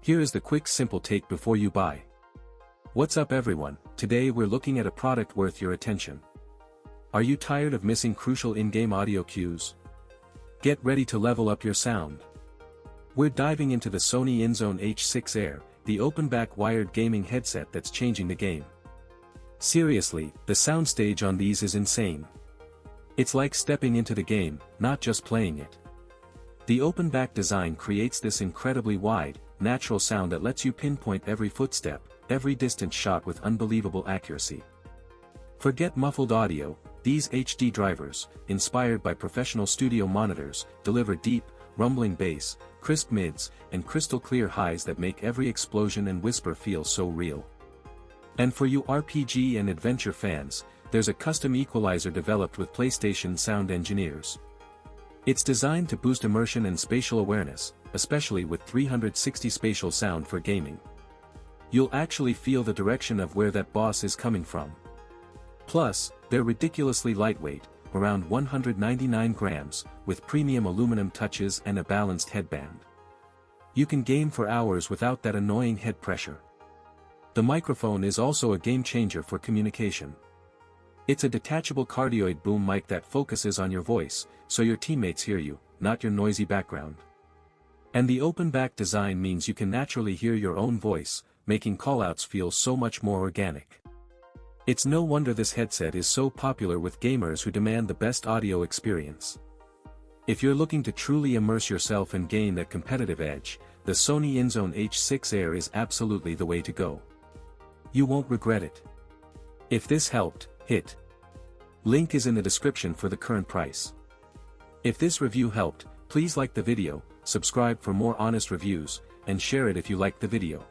Here is the quick simple take before you buy. What's up everyone, today we're looking at a product worth your attention. Are you tired of missing crucial in-game audio cues? Get ready to level up your sound. We're diving into the Sony INZONE H6 Air, the open-back wired gaming headset that's changing the game. Seriously, the soundstage on these is insane. It's like stepping into the game, not just playing it. The open-back design creates this incredibly wide, natural sound that lets you pinpoint every footstep, every distant shot with unbelievable accuracy. Forget muffled audio, these HD drivers, inspired by professional studio monitors, deliver deep, rumbling bass, crisp mids, and crystal clear highs that make every explosion and whisper feel so real. And for you RPG and adventure fans, there's a custom equalizer developed with PlayStation sound engineers. It's designed to boost immersion and spatial awareness, especially with 360 spatial sound for gaming. You'll actually feel the direction of where that boss is coming from. Plus, they're ridiculously lightweight, around 199 grams, with premium aluminum touches and a balanced headband. You can game for hours without that annoying head pressure. The microphone is also a game changer for communication. It's a detachable cardioid boom mic that focuses on your voice, so your teammates hear you, not your noisy background. And the open-back design means you can naturally hear your own voice, making callouts feel so much more organic. It's no wonder this headset is so popular with gamers who demand the best audio experience. If you're looking to truly immerse yourself and gain that competitive edge, the Sony INZONE H6 Air is absolutely the way to go. You won't regret it. If this helped, hit. Link is in the description for the current price. If this review helped, please like the video, subscribe for more honest reviews, and share it if you liked the video.